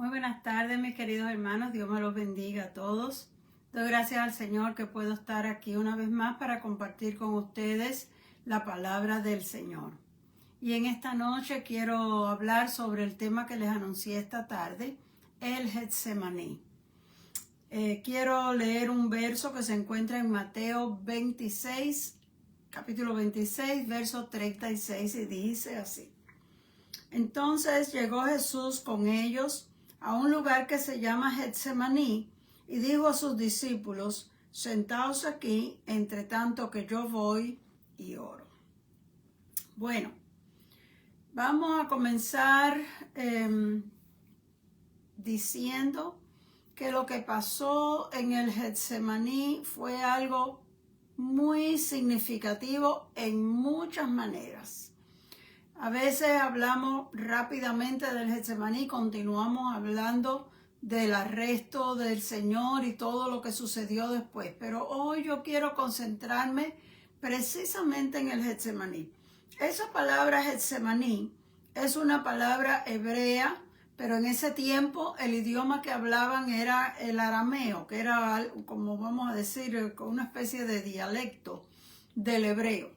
Muy buenas tardes, mis queridos hermanos. Dios me los bendiga a todos. Doy gracias al Señor que puedo estar aquí una vez más para compartir con ustedes la palabra del Señor. Y en esta noche quiero hablar sobre el tema que les anuncié esta tarde, el Getsemaní. Quiero leer un verso que se encuentra en Mateo 26, capítulo 26, verso 36, y dice así. Entonces llegó Jesús con ellos a un lugar que se llama Getsemaní y dijo a sus discípulos: sentaos aquí, entre tanto que yo voy y oro. Bueno, vamos a comenzar diciendo que lo que pasó en el Getsemaní fue algo muy significativo en muchas maneras. A veces hablamos rápidamente del Getsemaní, continuamos hablando del arresto del Señor y todo lo que sucedió después. Pero hoy yo quiero concentrarme precisamente en el Getsemaní. Esa palabra Getsemaní es una palabra hebrea, pero en ese tiempo el idioma que hablaban era el arameo, que era, como vamos a decir, una especie de dialecto del hebreo.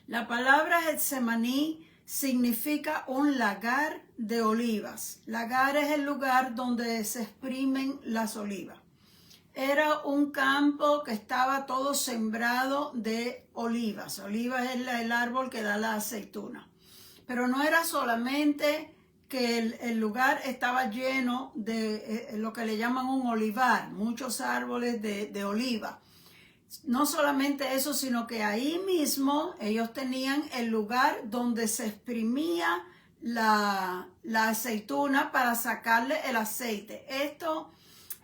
La palabra Getsemaní significa un lagar de olivas. Lagar es el lugar donde se exprimen las olivas. Era un campo que estaba todo sembrado de olivas. Olivas es el árbol que da la aceituna. Pero no era solamente que el lugar estaba lleno de lo que le llaman un olivar, muchos árboles de oliva. No solamente eso, sino que ahí mismo ellos tenían el lugar donde se exprimía la aceituna para sacarle el aceite. Esto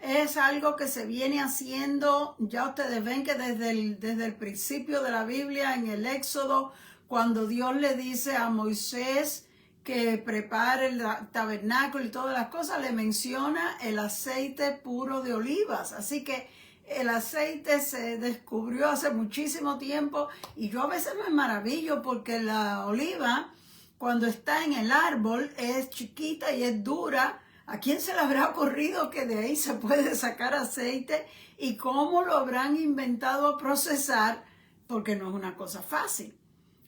es algo que se viene haciendo, ya ustedes ven que desde el principio de la Biblia, en el Éxodo, cuando Dios le dice a Moisés que prepare el tabernáculo y todas las cosas, le menciona el aceite puro de olivas. Así que el aceite se descubrió hace muchísimo tiempo y yo a veces me maravillo porque la oliva, cuando está en el árbol, es chiquita y es dura. ¿A quién se le habrá ocurrido que de ahí se puede sacar aceite? ¿Y cómo lo habrán inventado a procesar? Porque no es una cosa fácil.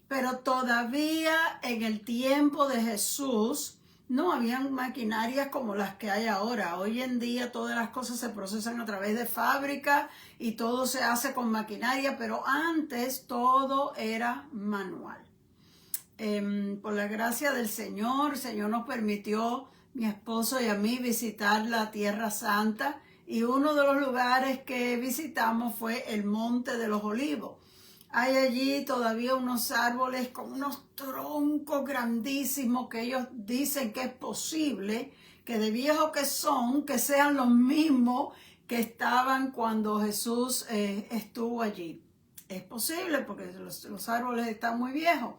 Pero todavía en el tiempo de Jesús no habían maquinarias como las que hay ahora. Hoy en día todas las cosas se procesan a través de fábrica y todo se hace con maquinaria, pero antes todo era manual. Por la gracia del Señor, el Señor nos permitió, mi esposo y a mí, visitar la Tierra Santa, y uno de los lugares que visitamos fue el Monte de los Olivos. Hay allí todavía unos árboles con unos troncos grandísimos que ellos dicen que es posible que de viejos que son, que sean los mismos que estaban cuando Jesús estuvo allí. Es posible porque los árboles están muy viejos.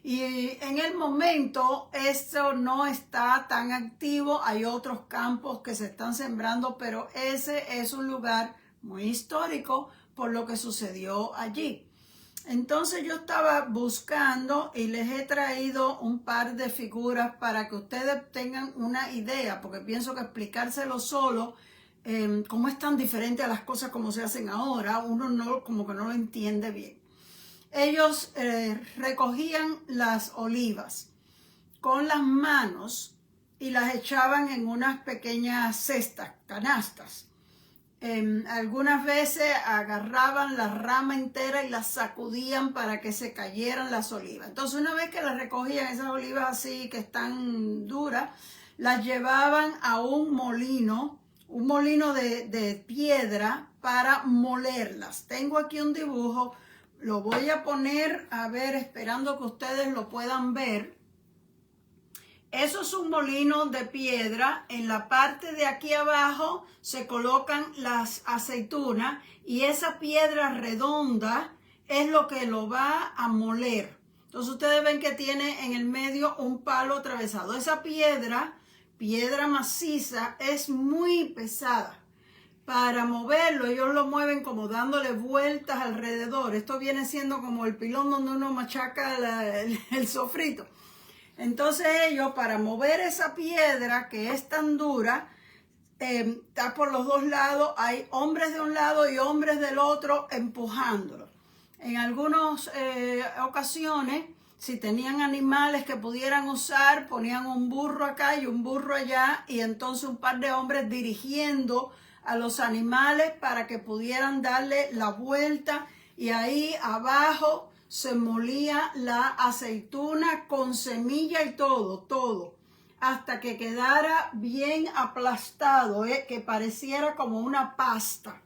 Y en el momento esto no está tan activo, hay otros campos que se están sembrando, pero ese es un lugar muy histórico por lo que sucedió allí. Entonces yo estaba buscando y les he traído un par de figuras para que ustedes tengan una idea, porque pienso que explicárselo solo, como es tan diferente a las cosas como se hacen ahora, uno como que no lo entiende bien. Ellos recogían las olivas con las manos y las echaban en unas pequeñas cestas, canastas. Algunas veces agarraban la rama entera y la sacudían para que se cayeran las olivas. Entonces, una vez que las recogían, esas olivas así que están duras, las llevaban a un molino de piedra para molerlas. Tengo aquí un dibujo, lo voy a poner, a ver, esperando que ustedes lo puedan ver. Eso es un molino de piedra. En la parte de aquí abajo se colocan las aceitunas y esa piedra redonda es lo que lo va a moler. Entonces ustedes ven que tiene en el medio un palo atravesado. Esa piedra maciza, es muy pesada. Para moverlo, ellos lo mueven como dándole vueltas alrededor. Esto viene siendo como el pilón donde uno machaca el sofrito. Entonces ellos, para mover esa piedra que es tan dura, está por los dos lados, hay hombres de un lado y hombres del otro empujándolo. En algunas ocasiones, si tenían animales que pudieran usar, ponían un burro acá y un burro allá, y entonces un par de hombres dirigiendo a los animales para que pudieran darle la vuelta, y ahí abajo se molía la aceituna con semilla y todo, hasta que quedara bien aplastado, que pareciera como una pasta.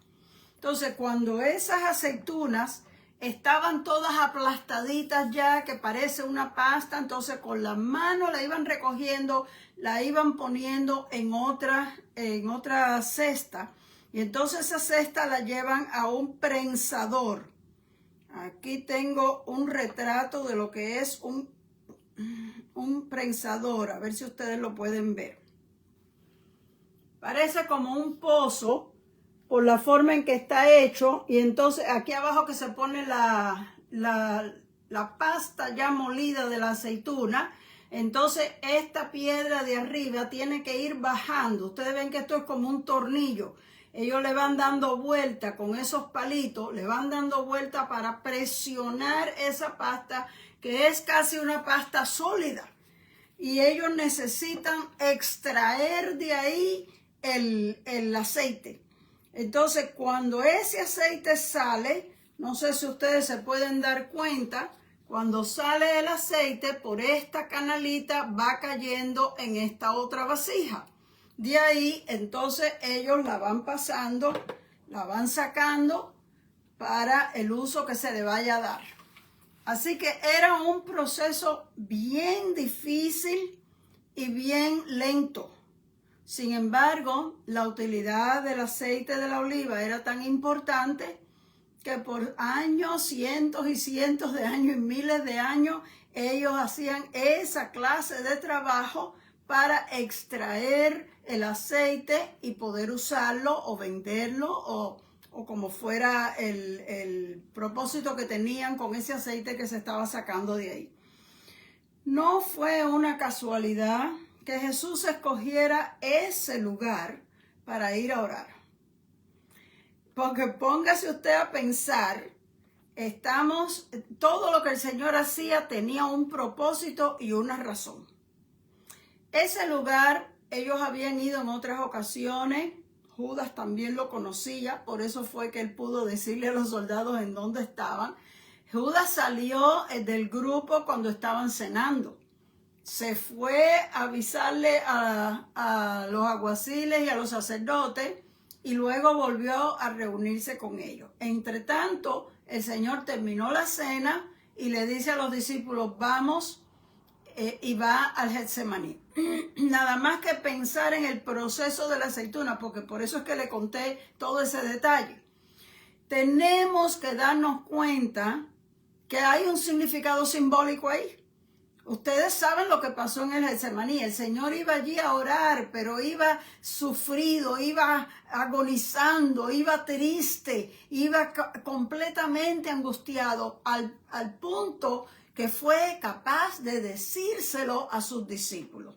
Entonces, cuando esas aceitunas estaban todas aplastaditas ya, que parece una pasta, entonces con la mano la iban recogiendo, la iban poniendo en otra cesta, y entonces esa cesta la llevan a un prensador. Aquí tengo un retrato de lo que es un prensador, a ver si ustedes lo pueden ver. Parece como un pozo por la forma en que está hecho, y entonces aquí abajo que se pone la pasta ya molida de la aceituna. Entonces esta piedra de arriba tiene que ir bajando. Ustedes ven que esto es como un tornillo. Ellos le van dando vuelta con esos palitos, le van dando vuelta para presionar esa pasta, que es casi una pasta sólida. Y ellos necesitan extraer de ahí el aceite. Entonces, cuando ese aceite sale, no sé si ustedes se pueden dar cuenta, cuando sale el aceite por esta canalita va cayendo en esta otra vasija. De ahí, entonces, ellos la van pasando, la van sacando para el uso que se le vaya a dar. Así que era un proceso bien difícil y bien lento. Sin embargo, la utilidad del aceite de la oliva era tan importante que por años, cientos y cientos de años y miles de años, ellos hacían esa clase de trabajo para extraer el aceite y poder usarlo o venderlo o como fuera el propósito que tenían con ese aceite que se estaba sacando de ahí. No fue una casualidad que Jesús escogiera ese lugar para ir a orar. Porque póngase usted a pensar, todo lo que el Señor hacía tenía un propósito y una razón. Ese lugar, ellos habían ido en otras ocasiones, Judas también lo conocía, por eso fue que él pudo decirle a los soldados en dónde estaban. Judas salió del grupo cuando estaban cenando. Se fue a avisarle a los alguaciles y a los sacerdotes, y luego volvió a reunirse con ellos. Entre tanto, el Señor terminó la cena y le dice a los discípulos, vamos, y va al Getsemaní. Nada más que pensar en el proceso de la aceituna, porque por eso es que le conté todo ese detalle. Tenemos que darnos cuenta que hay un significado simbólico ahí. Ustedes saben lo que pasó en el Getsemaní. El Señor iba allí a orar, pero iba sufrido, iba agonizando, iba triste, iba completamente angustiado al punto que fue capaz de decírselo a sus discípulos.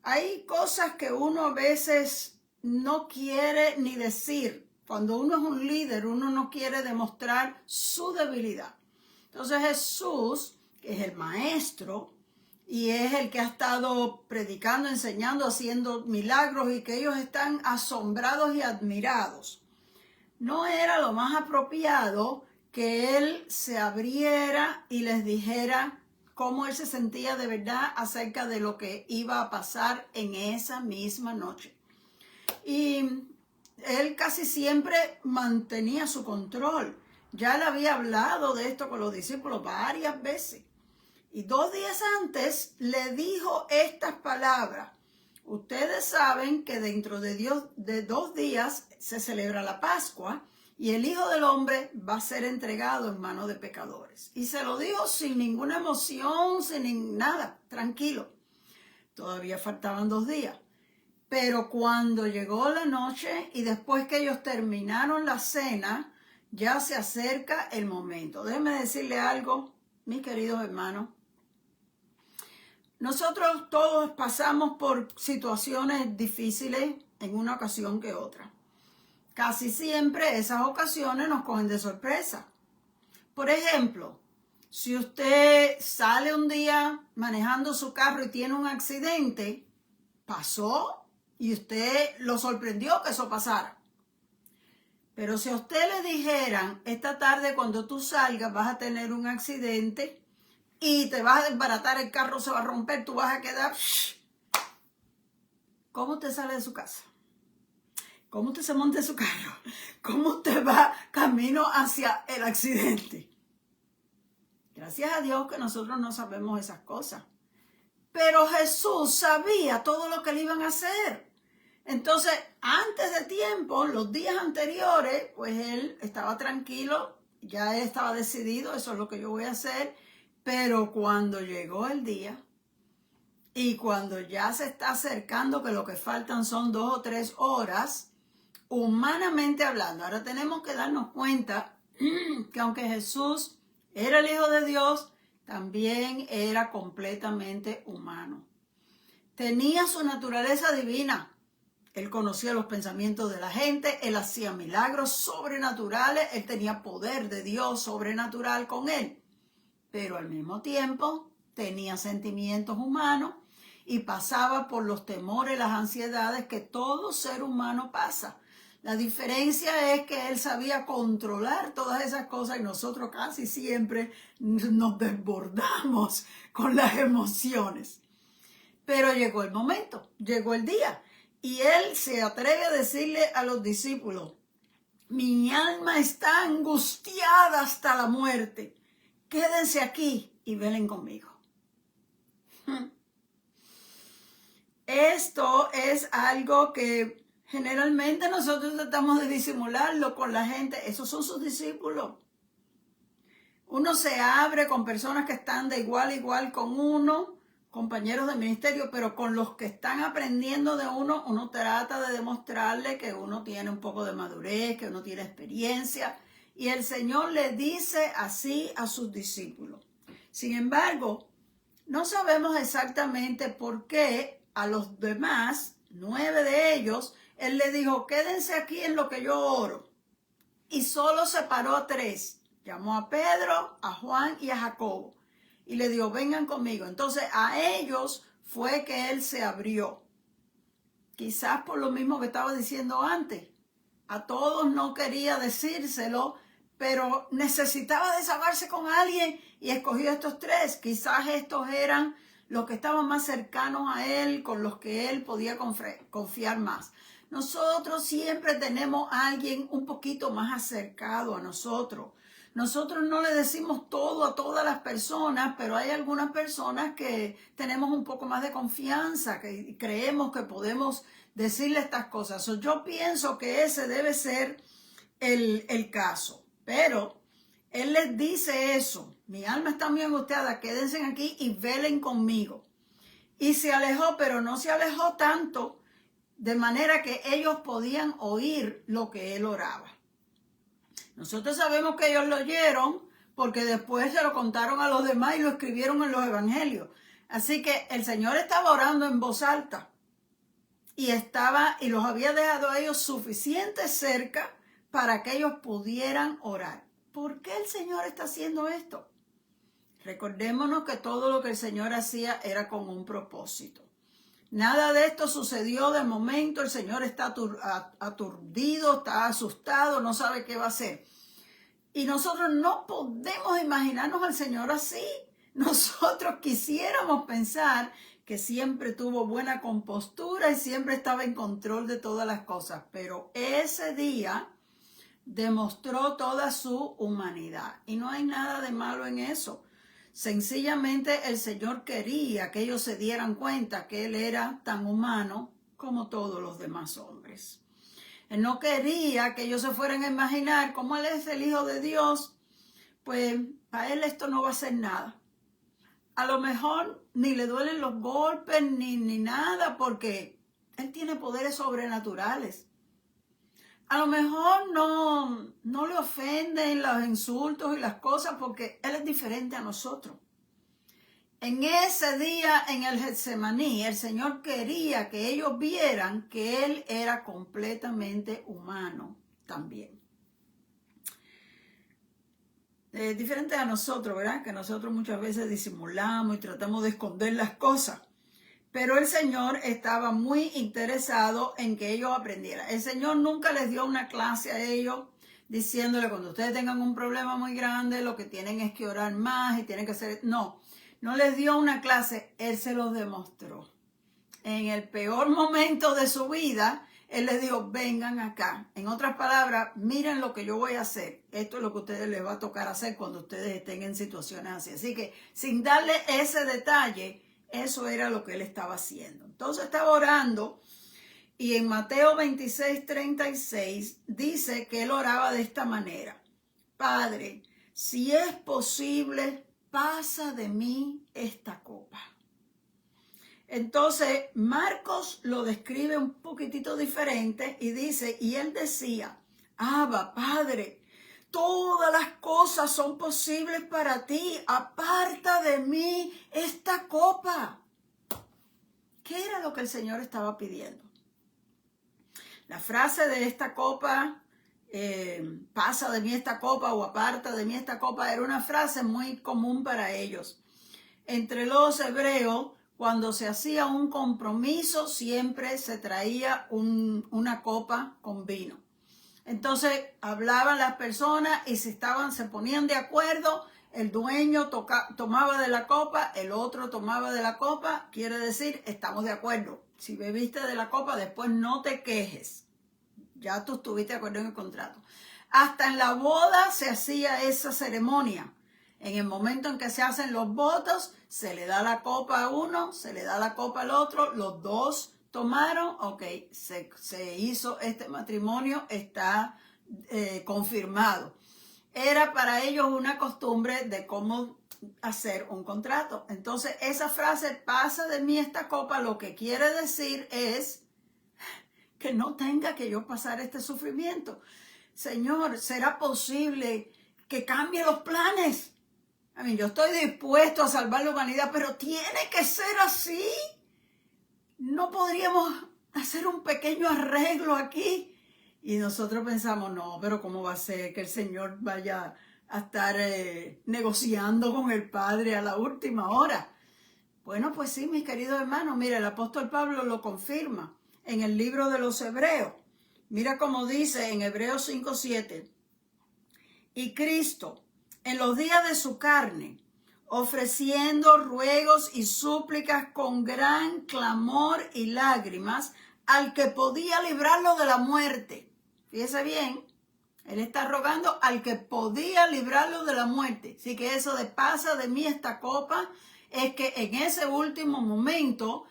Hay cosas que uno a veces no quiere ni decir. Cuando uno es un líder, uno no quiere demostrar su debilidad. Entonces Jesús, que es el maestro y es el que ha estado predicando, enseñando, haciendo milagros, y que ellos están asombrados y admirados, no era lo más apropiado que él se abriera y les dijera cómo él se sentía de verdad acerca de lo que iba a pasar en esa misma noche. Y él casi siempre mantenía su control. Ya él había hablado de esto con los discípulos varias veces. Y 2 días antes le dijo estas palabras. Ustedes saben que dentro de 2 días se celebra la Pascua y el Hijo del Hombre va a ser entregado en manos de pecadores. Y se lo dijo sin ninguna emoción, sin nada, tranquilo. Todavía faltaban 2 días. Pero cuando llegó la noche y después que ellos terminaron la cena, ya se acerca el momento. Déjenme decirle algo, mis queridos hermanos. nosotros todos pasamos por situaciones difíciles en una ocasión que otra. Casi siempre esas ocasiones nos cogen de sorpresa. Por ejemplo, si usted sale un día manejando su carro y tiene un accidente, pasó y usted lo sorprendió que eso pasara. Pero si a usted le dijeran, esta tarde cuando tú salgas vas a tener un accidente y te vas a desbaratar, el carro se va a romper, tú vas a quedar... ¿Cómo usted sale de su casa? ¿Cómo usted se monta en su carro? ¿Cómo usted va camino hacia el accidente? Gracias a Dios que nosotros no sabemos esas cosas. Pero Jesús sabía todo lo que le iban a hacer. Entonces, antes de tiempo, los días anteriores, pues él estaba tranquilo, ya él estaba decidido, eso es lo que yo voy a hacer. Pero cuando llegó el día y cuando ya se está acercando, que lo que faltan son 2 o 3 horas, humanamente hablando, ahora tenemos que darnos cuenta que aunque Jesús era el Hijo de Dios, también era completamente humano. Tenía su naturaleza divina. Él conocía los pensamientos de la gente, él hacía milagros sobrenaturales, él tenía poder de Dios sobrenatural con él. Pero al mismo tiempo tenía sentimientos humanos y pasaba por los temores, las ansiedades que todo ser humano pasa. La diferencia es que él sabía controlar todas esas cosas y nosotros casi siempre nos desbordamos con las emociones. Pero llegó el momento, llegó el día y él se atreve a decirle a los discípulos, mi alma está angustiada hasta la muerte. Quédense aquí y velen conmigo. Esto es algo que generalmente nosotros tratamos de disimularlo con la gente. Esos son sus discípulos. Uno se abre con personas que están de igual a igual con uno, compañeros de ministerio, pero con los que están aprendiendo de uno, uno trata de demostrarle que uno tiene un poco de madurez, que uno tiene experiencia. Y el Señor le dice así a sus discípulos. Sin embargo, no sabemos exactamente por qué a los demás, 9 de ellos, Él le dijo, quédense aquí en lo que yo oro. Y solo separó a 3. Llamó a Pedro, a Juan y a Jacobo. Y le dijo, vengan conmigo. Entonces a ellos fue que Él se abrió. Quizás por lo mismo que estaba diciendo antes. A todos no quería decírselo, pero necesitaba desahogarse con alguien y escogió a estos 3. Quizás estos eran los que estaban más cercanos a él, con los que él podía confiar más. Nosotros siempre tenemos a alguien un poquito más acercado a nosotros. Nosotros no le decimos todo a todas las personas, pero hay algunas personas que tenemos un poco más de confianza, que creemos que podemos decirle estas cosas. Yo pienso que ese debe ser el caso. Pero Él les dice eso. Mi alma está muy angustiada, quédense aquí y velen conmigo. Y se alejó, pero no se alejó tanto, de manera que ellos podían oír lo que Él oraba. Nosotros sabemos que ellos lo oyeron porque después se lo contaron a los demás y lo escribieron en los evangelios. Así que el Señor estaba orando en voz alta y los había dejado a ellos suficiente cerca para que ellos pudieran orar. ¿Por qué el Señor está haciendo esto? Recordémonos que todo lo que el Señor hacía era con un propósito. Nada de esto sucedió de momento, el Señor está aturdido, está asustado, no sabe qué va a hacer. Y nosotros no podemos imaginarnos al Señor así. Nosotros quisiéramos pensar que siempre tuvo buena compostura y siempre estaba en control de todas las cosas. Pero ese día demostró toda su humanidad. Y no hay nada de malo en eso. Sencillamente el Señor quería que ellos se dieran cuenta que Él era tan humano como todos los demás hombres. Él no quería que ellos se fueran a imaginar cómo Él es el Hijo de Dios, pues para Él esto no va a ser nada. A lo mejor ni le duelen los golpes ni nada porque Él tiene poderes sobrenaturales. A lo mejor no le ofenden los insultos y las cosas porque Él es diferente a nosotros. En ese día en el Getsemaní, el Señor quería que ellos vieran que Él era completamente humano también. Diferente a nosotros, ¿verdad? Que nosotros muchas veces disimulamos y tratamos de esconder las cosas. Pero el Señor estaba muy interesado en que ellos aprendieran. El Señor nunca les dio una clase a ellos diciéndole cuando ustedes tengan un problema muy grande, lo que tienen es que orar más y tienen que hacer... No, no les dio una clase, Él se los demostró. En el peor momento de su vida, Él les dijo, vengan acá. En otras palabras, miren lo que yo voy a hacer. Esto es lo que a ustedes les va a tocar hacer cuando ustedes estén en situaciones así. Así que sin darle ese detalle, eso era lo que Él estaba haciendo. Entonces estaba orando y en Mateo 26:36 dice que Él oraba de esta manera. Padre, si es posible, pasa de mí esta copa. Entonces, Marcos lo describe un poquitito diferente y dice, y él decía, Abba, Padre, todas las cosas son posibles para ti, aparta de mí esta copa. ¿Qué era lo que el Señor estaba pidiendo? La frase de esta copa, pasa de mí esta copa o aparta de mí esta copa, era una frase muy común para ellos. Entre los hebreos, cuando se hacía un compromiso, siempre se traía una copa con vino. Entonces hablaban las personas y se ponían de acuerdo, el dueño tomaba de la copa, el otro tomaba de la copa, quiere decir, estamos de acuerdo. Si bebiste de la copa, después no te quejes. Ya tú estuviste de acuerdo en el contrato. Hasta en la boda se hacía esa ceremonia. En el momento en que se hacen los votos, se le da la copa a uno, se le da la copa al otro, los dos tomaron, ok, se hizo este matrimonio, está confirmado. Era para ellos una costumbre de cómo hacer un contrato. Entonces, esa frase, pasa de mí esta copa, lo que quiere decir es que no tenga que yo pasar este sufrimiento. Señor, ¿será posible que cambie los planes? Yo estoy dispuesto a salvar la humanidad, pero tiene que ser así. ¿No podríamos hacer un pequeño arreglo aquí? Y nosotros pensamos, no, pero ¿cómo va a ser que el Señor vaya a estar negociando con el Padre a la última hora? Bueno, pues sí, mis queridos hermanos, mira, el apóstol Pablo lo confirma en el libro de los Hebreos. Mira cómo dice en Hebreos 5:7. Y Cristo, en los días de su carne, ofreciendo ruegos y súplicas con gran clamor y lágrimas al que podía librarlo de la muerte. Fíjese bien, él está rogando al que podía librarlo de la muerte. Así que eso de pasa de mí esta copa, es que en ese último momento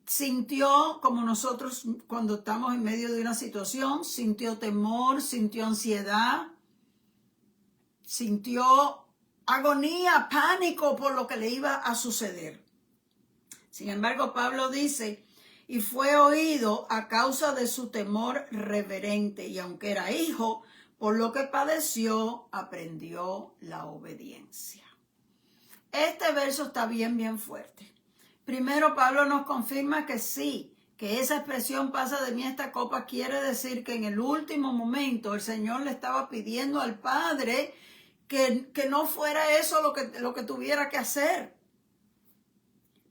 sintió, como nosotros cuando estamos en medio de una situación, sintió temor, sintió ansiedad, sintió agonía, pánico por lo que le iba a suceder. Sin embargo, Pablo dice, y fue oído a causa de su temor reverente, y aunque era hijo, por lo que padeció, aprendió la obediencia. Este verso está bien fuerte. Primero, Pablo nos confirma que sí, que esa expresión pasa de mí esta copa quiere decir que en el último momento el Señor le estaba pidiendo al Padre que no fuera eso lo que tuviera que hacer.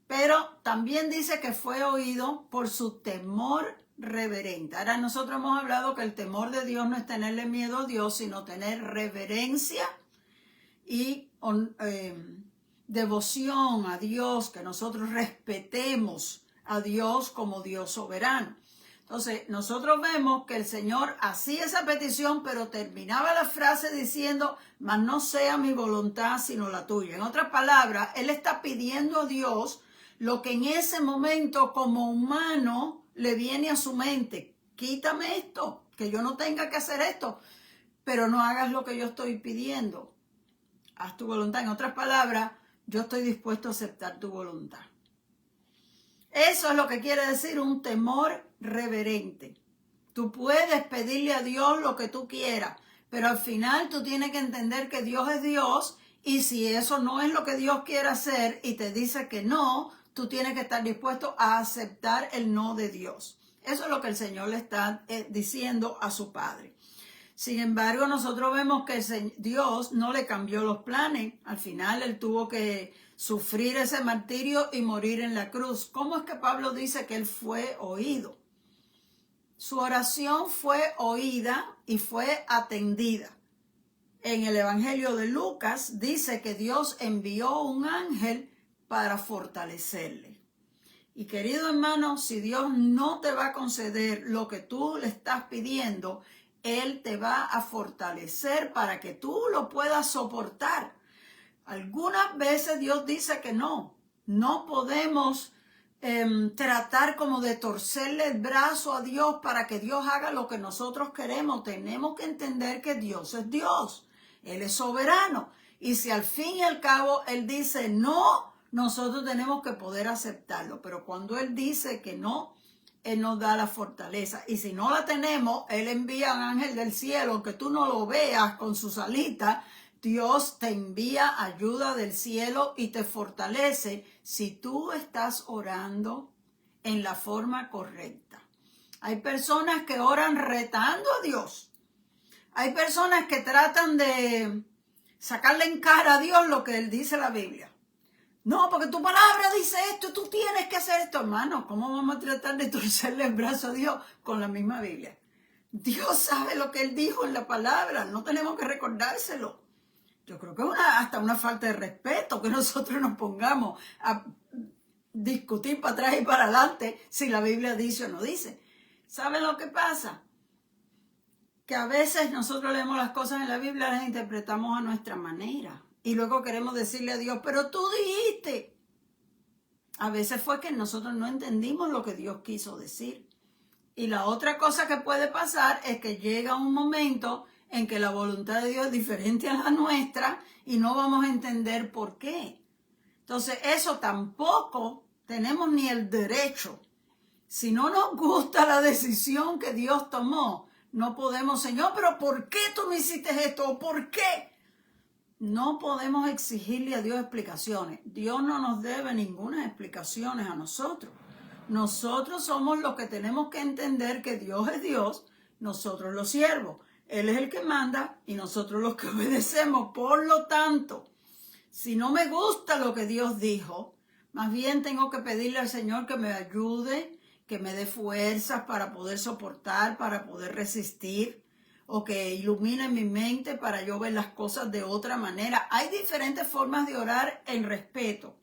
Pero también dice que fue oído por su temor reverente. Ahora nosotros hemos hablado que el temor de Dios no es tenerle miedo a Dios, sino tener reverencia y devoción a Dios, que nosotros respetemos a Dios como Dios soberano. Entonces, nosotros vemos que el Señor hacía esa petición, pero terminaba la frase diciendo, mas no sea mi voluntad, sino la tuya. En otras palabras, Él está pidiendo a Dios lo que en ese momento como humano le viene a su mente. Quítame esto, que yo no tenga que hacer esto, pero no hagas lo que yo estoy pidiendo. Haz tu voluntad. En otras palabras, yo estoy dispuesto a aceptar tu voluntad. Eso es lo que quiere decir un temor reverente. Tú puedes pedirle a Dios lo que tú quieras, pero al final tú tienes que entender que Dios es Dios Y si eso no es lo que Dios quiere hacer y te dice que no, tú tienes que estar dispuesto a aceptar el no de Dios. Eso es lo que el Señor le está diciendo a su padre. Sin embargo, nosotros vemos que Dios no le cambió los planes. Al final, él tuvo que sufrir ese martirio y morir en la cruz. ¿Cómo es que Pablo dice que él fue oído? Su oración fue oída y fue atendida. En el Evangelio de Lucas dice que Dios envió un ángel para fortalecerle. Y querido hermano, si Dios no te va a conceder lo que tú le estás pidiendo, Él te va a fortalecer para que tú lo puedas soportar. Algunas veces Dios dice que no podemos tratar como de torcerle el brazo a Dios para que Dios haga lo que nosotros queremos. Tenemos que entender que Dios es Dios, Él es soberano. Y si al fin y al cabo Él dice no, nosotros tenemos que poder aceptarlo. Pero cuando Él dice que no, Él nos da la fortaleza. Y si no la tenemos, Él envía un ángel del cielo, que tú no lo veas con sus alitas. Dios te envía ayuda del cielo y te fortalece si tú estás orando en la forma correcta. Hay personas que oran retando a Dios. Hay personas que tratan de sacarle en cara a Dios lo que Él dice en la Biblia. No, porque tu palabra dice esto, tú tienes que hacer esto, hermano. ¿Cómo vamos a tratar de torcerle el brazo a Dios con la misma Biblia? Dios sabe lo que Él dijo en la palabra, no tenemos que recordárselo. Yo creo que es hasta una falta de respeto que nosotros nos pongamos a discutir para atrás y para adelante si la Biblia dice o no dice. ¿Saben lo que pasa? Que a veces nosotros leemos las cosas en la Biblia, las interpretamos a nuestra manera. Y luego queremos decirle a Dios, pero tú dijiste. A veces fue que nosotros no entendimos lo que Dios quiso decir. Y la otra cosa que puede pasar es que llega un momento en que la voluntad de Dios es diferente a la nuestra y no vamos a entender por qué. Entonces eso tampoco tenemos ni el derecho. Si no nos gusta la decisión que Dios tomó, no podemos, Señor, pero ¿por qué tú me hiciste esto? ¿O por qué? No podemos exigirle a Dios explicaciones. Dios no nos debe ninguna explicaciones a nosotros. Nosotros somos los que tenemos que entender que Dios es Dios, nosotros los siervos. Él es el que manda y nosotros los que obedecemos. Por lo tanto, si no me gusta lo que Dios dijo, más bien tengo que pedirle al Señor que me ayude, que me dé fuerzas para poder soportar, para poder resistir, o que ilumine mi mente para yo ver las cosas de otra manera. Hay diferentes formas de orar en respeto.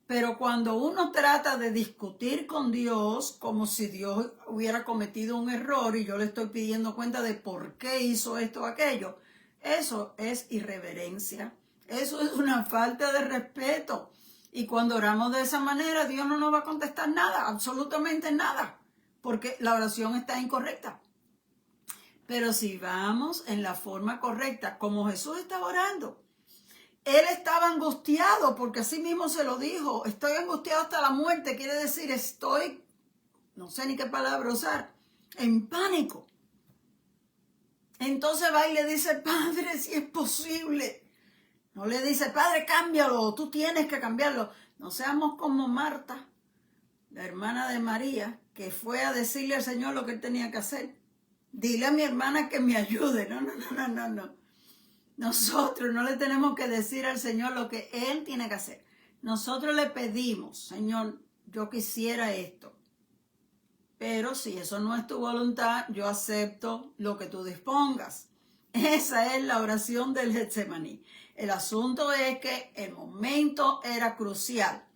Pero cuando uno trata de discutir con Dios como si Dios hubiera cometido un error y yo le estoy pidiendo cuenta de por qué hizo esto o aquello, eso es irreverencia. Eso es una falta de respeto. Y cuando oramos de esa manera, Dios no nos va a contestar nada, absolutamente nada, porque la oración está incorrecta. Pero si vamos en la forma correcta, como Jesús estaba orando, Él estaba angustiado porque así mismo se lo dijo. Estoy angustiado hasta la muerte. Quiere decir, estoy, no sé ni qué palabra usar, en pánico. Entonces va y le dice, Padre, si es posible. No le dice, Padre, cámbialo, tú tienes que cambiarlo. No seamos como Marta, la hermana de María, que fue a decirle al Señor lo que Él tenía que hacer. Dile a mi hermana que me ayude. No. Nosotros no le tenemos que decir al Señor lo que Él tiene que hacer. Nosotros le pedimos, Señor, yo quisiera esto. Pero si eso no es tu voluntad, yo acepto lo que tú dispongas. Esa es la oración del Getsemaní. El asunto es que el momento era crucial.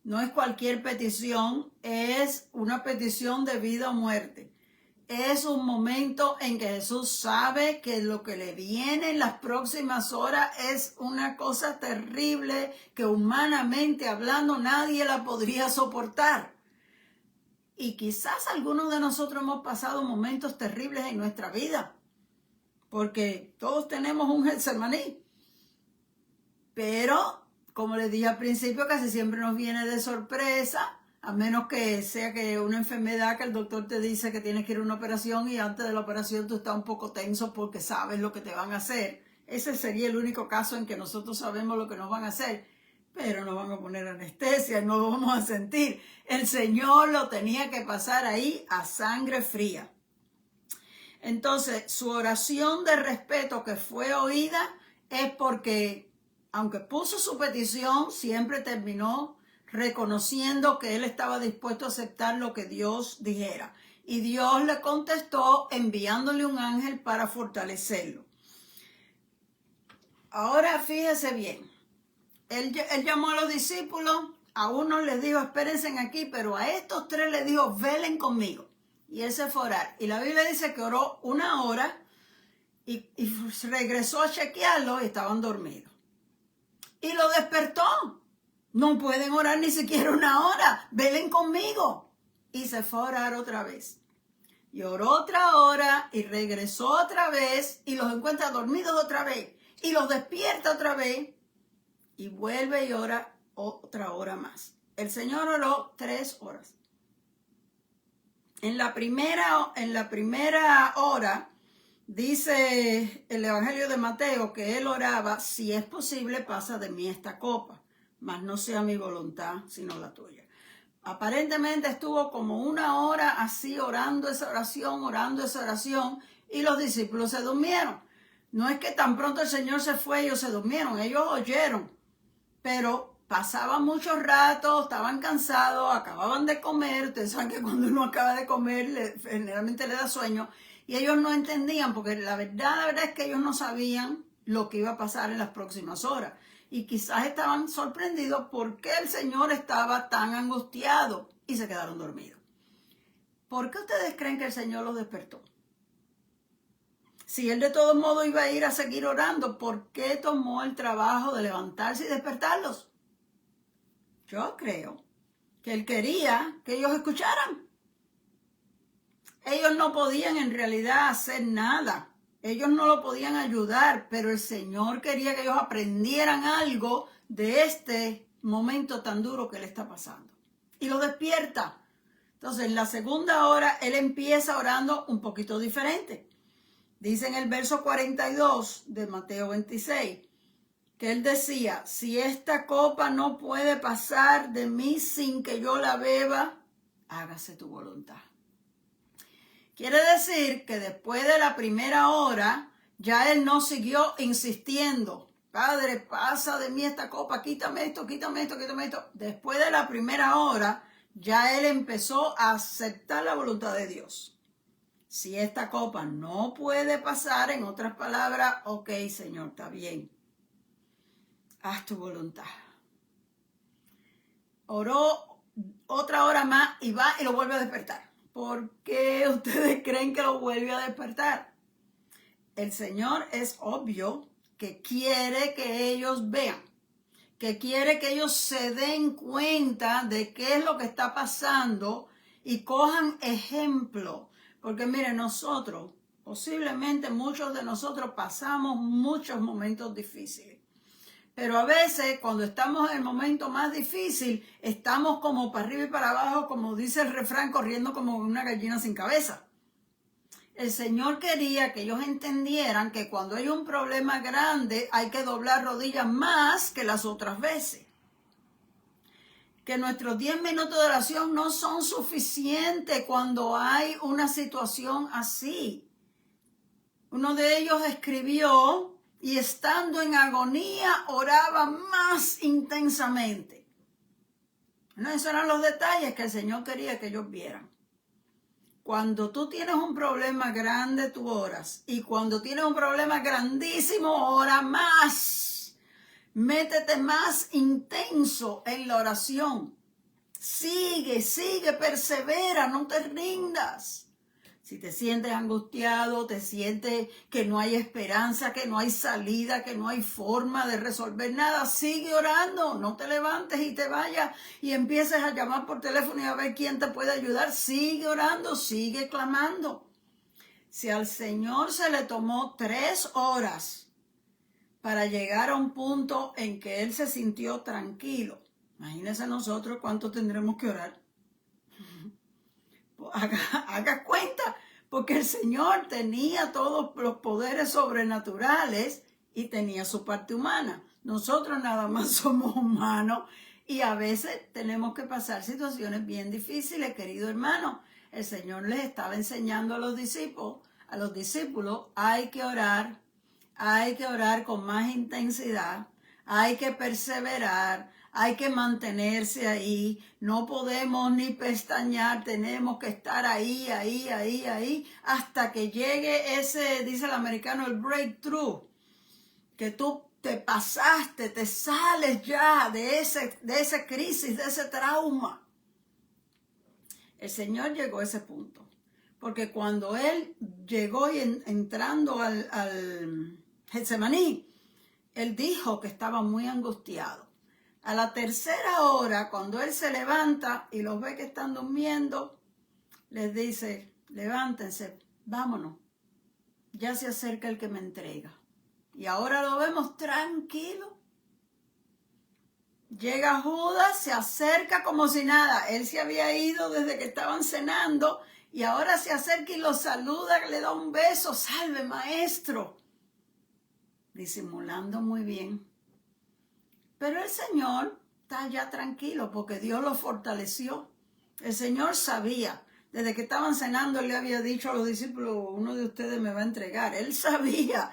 No es cualquier petición, es una petición de vida o muerte. Es un momento en que Jesús sabe que lo que le viene en las próximas horas es una cosa terrible que humanamente hablando nadie la podría soportar. Y quizás algunos de nosotros hemos pasado momentos terribles en nuestra vida, porque todos tenemos un Getsemaní. Pero, como les dije al principio, casi siempre nos viene de sorpresa. A menos que sea que una enfermedad que el doctor te dice que tienes que ir a una operación y antes de la operación tú estás un poco tenso porque sabes lo que te van a hacer. Ese sería el único caso en que nosotros sabemos lo que nos van a hacer, pero nos van a poner anestesia, no lo vamos a sentir. El Señor lo tenía que pasar ahí a sangre fría. Entonces, su oración de respeto que fue oída es porque, aunque puso su petición, siempre terminó reconociendo que él estaba dispuesto a aceptar lo que Dios dijera. Y Dios le contestó enviándole un ángel para fortalecerlo. Ahora fíjese bien, él llamó a los discípulos, a unos les dijo espérense aquí, pero a estos tres les dijo velen conmigo. Y él se fue a orar. Y la Biblia dice que oró 1 hora y regresó a chequearlo y estaban dormidos. Y lo despertó. No pueden orar ni siquiera 1 hora. Velen conmigo. Y se fue a orar otra vez. Y oró otra hora y regresó otra vez y los encuentra dormidos otra vez. Y los despierta otra vez y vuelve y ora otra hora más. El Señor oró 3 horas. En la primera hora, dice el Evangelio de Mateo que él oraba, si es posible, pasa de mí esta copa, mas no sea mi voluntad, sino la tuya. Aparentemente estuvo como 1 hora así orando esa oración, y los discípulos se durmieron. No es que tan pronto el Señor se fue, ellos se durmieron, ellos oyeron, pero pasaba mucho rato, estaban cansados, acababan de comer. Ustedes saben que cuando uno acaba de comer, generalmente le da sueño. Y ellos no entendían, porque la verdad es que ellos no sabían lo que iba a pasar en las próximas horas. Y quizás estaban sorprendidos porque el Señor estaba tan angustiado y se quedaron dormidos. ¿Por qué ustedes creen que el Señor los despertó? Si Él de todos modos iba a ir a seguir orando, ¿por qué tomó el trabajo de levantarse y despertarlos? Yo creo que Él quería que ellos escucharan. Ellos no podían en realidad hacer nada. Ellos no lo podían ayudar, pero el Señor quería que ellos aprendieran algo de este momento tan duro que le está pasando. Y lo despierta. Entonces, en la segunda hora, Él empieza orando un poquito diferente. Dice en el verso 42 de Mateo 26, que él decía, si esta copa no puede pasar de mí sin que yo la beba, hágase tu voluntad. Quiere decir que después de la primera hora, ya él no siguió insistiendo. Padre, pasa de mí esta copa, quítame esto, quítame esto, quítame esto. Después de la primera hora, ya él empezó a aceptar la voluntad de Dios. Si esta copa no puede pasar, en otras palabras, ok, Señor, está bien. Haz tu voluntad. Oró 1 hora más y va y lo vuelve a despertar. ¿Por qué ustedes creen que lo vuelve a despertar? El Señor es obvio que quiere que ellos vean, que quiere que ellos se den cuenta de qué es lo que está pasando y cojan ejemplo. Porque miren, nosotros, posiblemente muchos de nosotros pasamos muchos momentos difíciles. Pero a veces cuando estamos en el momento más difícil, estamos como para arriba y para abajo, como dice el refrán, corriendo como una gallina sin cabeza. El Señor quería que ellos entendieran que cuando hay un problema grande hay que doblar rodillas más que las otras veces. Que nuestros 10 minutos de oración no son suficientes cuando hay una situación así. Uno de ellos escribió, y estando en agonía oraba más intensamente. No, esos eran los detalles que el Señor quería que ellos vieran. Cuando tú tienes un problema grande, tú oras. Y cuando tienes un problema grandísimo, ora más. Métete más intenso en la oración. Sigue, persevera, no te rindas. Si te sientes angustiado, te sientes que no hay esperanza, que no hay salida, que no hay forma de resolver nada, sigue orando. No te levantes y te vayas y empieces a llamar por teléfono y a ver quién te puede ayudar. Sigue orando, sigue clamando. Si al Señor se le tomó 3 horas para llegar a un punto en que Él se sintió tranquilo, imagínense nosotros cuánto tendremos que orar. Haga cuenta, porque el Señor tenía todos los poderes sobrenaturales y tenía su parte humana. Nosotros nada más somos humanos y a veces tenemos que pasar situaciones bien difíciles, querido hermano. El Señor les estaba enseñando a los discípulos, hay que orar con más intensidad, hay que perseverar, hay que mantenerse ahí, no podemos ni pestañear, tenemos que estar ahí, hasta que llegue ese, dice el americano, el breakthrough, que tú te pasaste, te sales ya de esa crisis, de ese trauma. El Señor llegó a ese punto, porque cuando Él llegó y entrando al Getsemaní, Él dijo que estaba muy angustiado. A la tercera hora, cuando Él se levanta y los ve que están durmiendo, les dice, levántense, vámonos, ya se acerca el que me entrega. Y ahora lo vemos tranquilo. Llega Judas, se acerca como si nada. Él se había ido desde que estaban cenando y ahora se acerca y lo saluda, le da un beso. Salve, maestro. Disimulando muy bien. Pero el Señor está ya tranquilo porque Dios lo fortaleció. El Señor sabía. Desde que estaban cenando, Él le había dicho a los discípulos, uno de ustedes me va a entregar. Él sabía.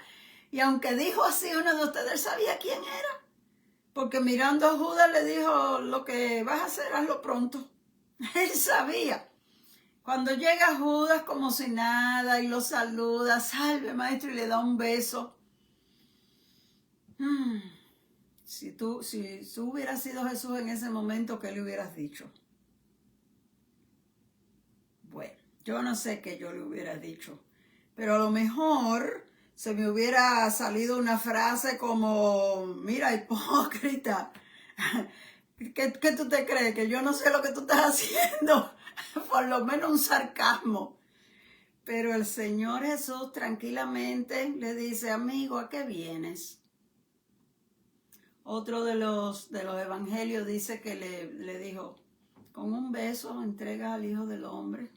Y aunque dijo así, uno de ustedes sabía quién era. Porque mirando a Judas le dijo, lo que vas a hacer, hazlo pronto. Él sabía. Cuando llega Judas como si nada y lo saluda, salve maestro, y le da un beso. Si tú hubieras sido Jesús en ese momento, ¿qué le hubieras dicho? Bueno, yo no sé qué yo le hubiera dicho, pero a lo mejor se me hubiera salido una frase como, mira, hipócrita, ¿qué tú te crees? Que yo no sé lo que tú estás haciendo, por lo menos un sarcasmo. Pero el Señor Jesús tranquilamente le dice, amigo, ¿a qué vienes? Otro de los evangelios dice que le dijo, con un beso entregas al Hijo del Hombre.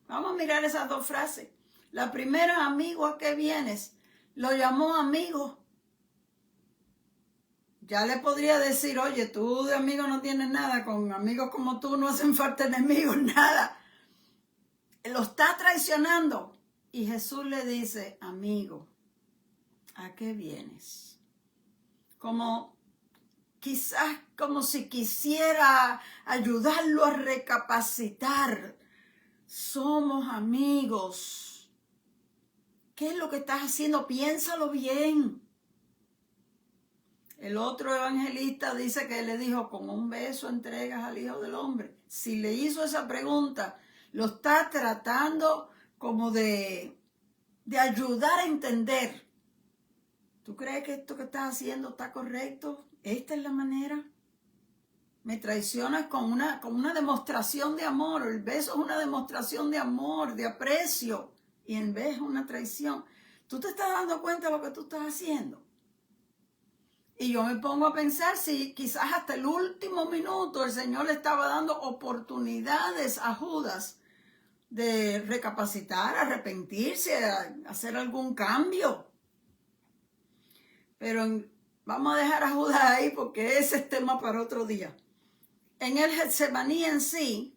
Vamos a mirar esas dos frases. La primera, amigo, ¿a qué vienes? Lo llamó amigo. Ya le podría decir, oye, tú de amigo no tienes nada, con amigos como tú no hacen falta enemigos, nada. Lo está traicionando. Y Jesús le dice, amigo, ¿a qué vienes? Como quizás como si quisiera ayudarlo a recapacitar. Somos amigos. ¿Qué es lo que estás haciendo? Piénsalo bien. El otro evangelista dice que le dijo, con un beso entregas al Hijo del Hombre. Si le hizo esa pregunta, lo está tratando como de ayudar a entender. ¿Tú crees que esto que estás haciendo está correcto? ¿Esta es la manera? Me traicionas con una demostración de amor. El beso es una demostración de amor, de aprecio. Y en vez es una traición. ¿Tú te estás dando cuenta de lo que tú estás haciendo? Y yo me pongo a pensar si quizás hasta el último minuto el Señor le estaba dando oportunidades a Judas de recapacitar, arrepentirse, hacer algún cambio. Pero vamos a dejar a Judas ahí porque ese es tema para otro día. En el Getsemaní en sí,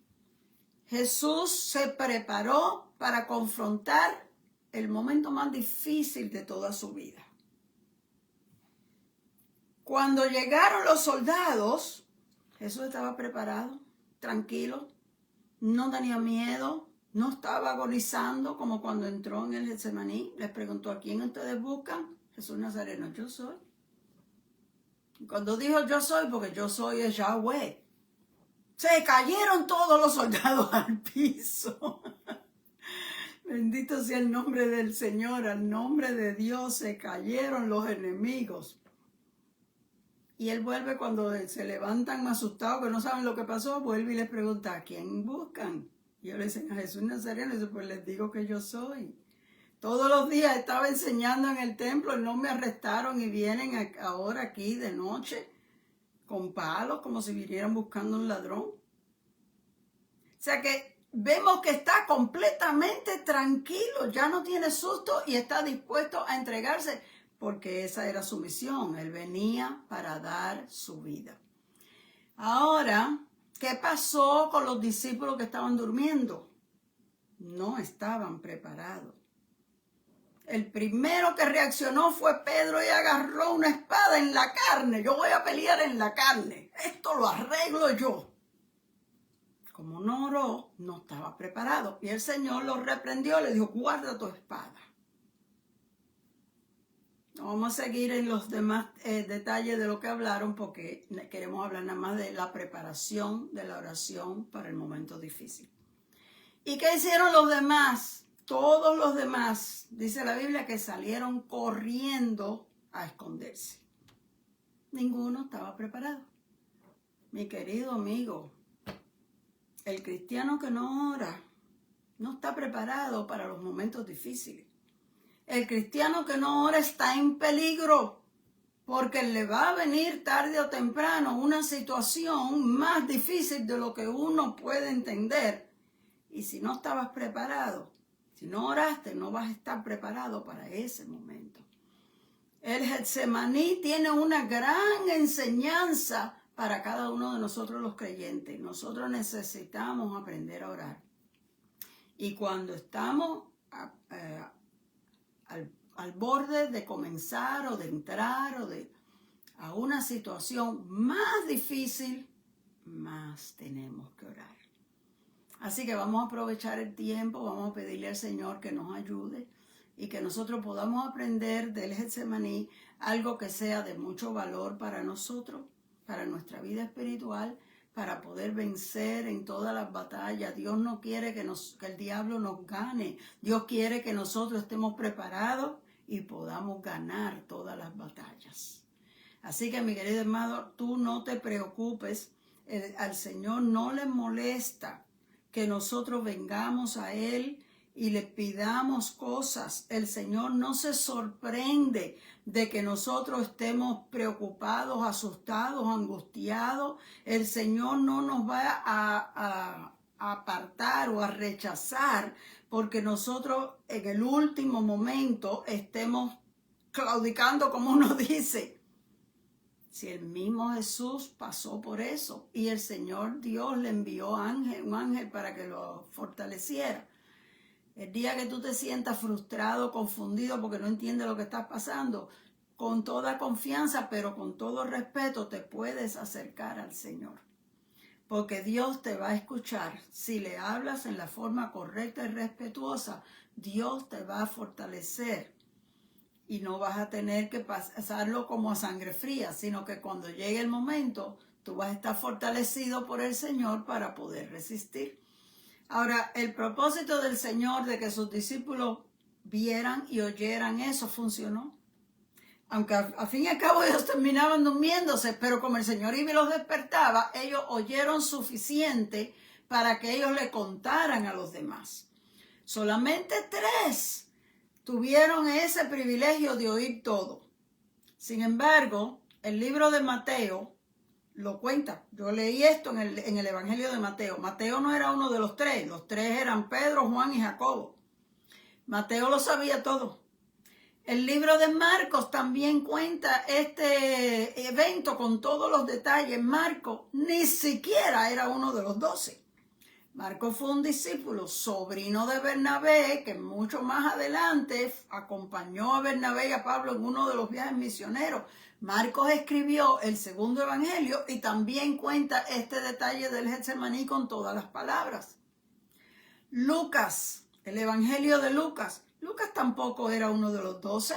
Jesús se preparó para confrontar el momento más difícil de toda su vida. Cuando llegaron los soldados, Jesús estaba preparado, tranquilo, no tenía miedo, no estaba agonizando como cuando entró en el Getsemaní. Les preguntó, ¿a quién ustedes buscan? Jesús Nazareno, yo soy. Y cuando dijo yo soy, porque yo soy es Yahweh. Se cayeron todos los soldados al piso. Bendito sea el nombre del Señor, al nombre de Dios se cayeron los enemigos. Y él vuelve cuando se levantan asustados que no saben lo que pasó, vuelve y les pregunta, ¿a quién buscan? Y ellos le dicen, a Jesús Nazareno. Y dice, pues les digo que yo soy. Todos los días estaba enseñando en el templo y no me arrestaron y vienen ahora aquí de noche con palos como si vinieran buscando un ladrón. O sea que vemos que está completamente tranquilo, ya no tiene susto y está dispuesto a entregarse porque esa era su misión. Él venía para dar su vida. Ahora, ¿qué pasó con los discípulos que estaban durmiendo? No estaban preparados. El primero que reaccionó fue Pedro y agarró una espada en la carne. Yo voy a pelear en la carne. Esto lo arreglo yo. Como no oró, no estaba preparado. Y el Señor lo reprendió, le dijo, guarda tu espada. No vamos a seguir en los demás detalles de lo que hablaron porque queremos hablar nada más de la preparación de la oración para el momento difícil. ¿Y qué hicieron los demás? Todos los demás, dice la Biblia, que salieron corriendo a esconderse. Ninguno estaba preparado. Mi querido amigo, el cristiano que no ora no está preparado para los momentos difíciles. El cristiano que no ora está en peligro porque le va a venir tarde o temprano una situación más difícil de lo que uno puede entender. Y si no estabas preparado, si no oraste, no vas a estar preparado para ese momento. El Getsemaní tiene una gran enseñanza para cada uno de nosotros los creyentes. Nosotros necesitamos aprender a orar. Y cuando estamos al borde de comenzar o de entrar a una situación más difícil, más tenemos que orar. Así que vamos a aprovechar el tiempo, vamos a pedirle al Señor que nos ayude y que nosotros podamos aprender del Getsemaní algo que sea de mucho valor para nosotros, para nuestra vida espiritual, para poder vencer en todas las batallas. Dios no quiere que el diablo nos gane. Dios quiere que nosotros estemos preparados y podamos ganar todas las batallas. Así que, mi querido hermano, tú no te preocupes. Al Señor no le molesta que nosotros vengamos a Él y le pidamos cosas. El Señor no se sorprende de que nosotros estemos preocupados, asustados, angustiados. El Señor no nos va a apartar o a rechazar porque nosotros en el último momento estemos claudicando, como uno dice. Si el mismo Jesús pasó por eso y el Señor Dios le envió un ángel para que lo fortaleciera. El día que tú te sientas frustrado, confundido porque no entiendes lo que está pasando, con toda confianza, pero con todo respeto, te puedes acercar al Señor. Porque Dios te va a escuchar. Si le hablas en la forma correcta y respetuosa, Dios te va a fortalecer. Y no vas a tener que pasarlo como a sangre fría, sino que cuando llegue el momento, tú vas a estar fortalecido por el Señor para poder resistir. Ahora, el propósito del Señor de que sus discípulos vieran y oyeran eso funcionó. Aunque a fin y al cabo ellos terminaban durmiéndose, pero como el Señor iba y los despertaba, ellos oyeron suficiente para que ellos le contaran a los demás. Solamente 3 tuvieron ese privilegio de oír todo. Sin embargo, el libro de Mateo lo cuenta. Yo leí esto en el Evangelio de Mateo. Mateo no era uno de los 3. Los 3 eran Pedro, Juan y Jacobo. Mateo lo sabía todo. El libro de Marcos también cuenta este evento con todos los detalles. Marcos ni siquiera era uno de los 12. Marcos fue un discípulo, sobrino de Bernabé, que mucho más adelante acompañó a Bernabé y a Pablo en uno de los viajes misioneros. Marcos escribió el segundo evangelio y también cuenta este detalle del Getsemaní con todas las palabras. Lucas, el evangelio de Lucas. Lucas tampoco era uno de los 12.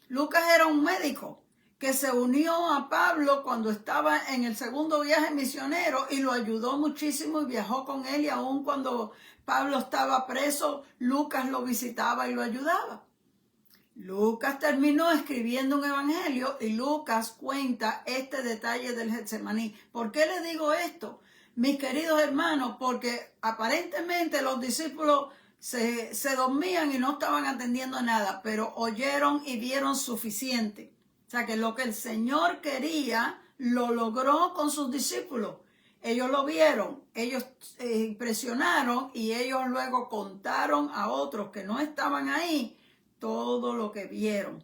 Lucas era un médico que se unió a Pablo cuando estaba en el segundo viaje misionero y lo ayudó muchísimo y viajó con él, y aun cuando Pablo estaba preso, Lucas lo visitaba y lo ayudaba. Lucas terminó escribiendo un evangelio y Lucas cuenta este detalle del Getsemaní. ¿Por qué le digo esto, mis queridos hermanos? Porque aparentemente los discípulos se dormían y no estaban atendiendo nada, pero oyeron y vieron suficiente. O sea que lo que el Señor quería lo logró con sus discípulos. Ellos lo vieron, ellos impresionaron y ellos luego contaron a otros que no estaban ahí todo lo que vieron.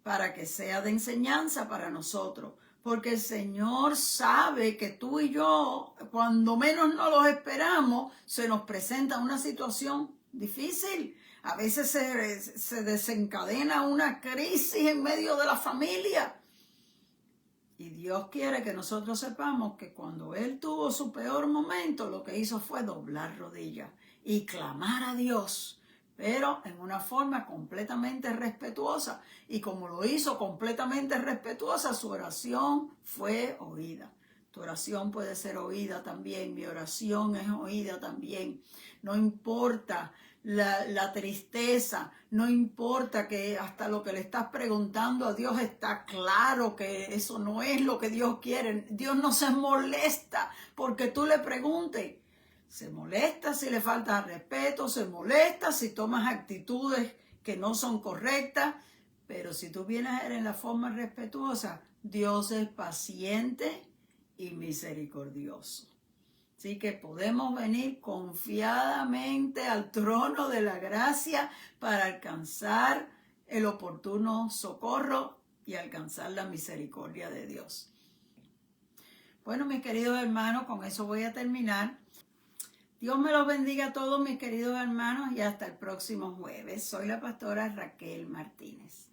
para que sea de enseñanza para nosotros. Porque el Señor sabe que tú y yo, cuando menos no los esperamos, se nos presenta una situación difícil. A veces se desencadena una crisis en medio de la familia. Y Dios quiere que nosotros sepamos que cuando Él tuvo su peor momento, lo que hizo fue doblar rodillas y clamar a Dios, pero en una forma completamente respetuosa. Y como lo hizo completamente respetuosa, su oración fue oída. Tu oración puede ser oída también, mi oración es oída también. No importa la tristeza, no importa que hasta lo que le estás preguntando a Dios está claro que eso no es lo que Dios quiere. Dios no se molesta porque tú le preguntes. Se molesta si le falta respeto, se molesta si tomas actitudes que no son correctas, pero si tú vienes a él en la forma respetuosa, Dios es paciente y misericordioso. Así que podemos venir confiadamente al trono de la gracia para alcanzar el oportuno socorro y alcanzar la misericordia de Dios. Bueno, mis queridos hermanos, con eso voy a terminar. Dios me los bendiga a todos mis queridos hermanos y hasta el próximo jueves. Soy la pastora Raquel Martínez.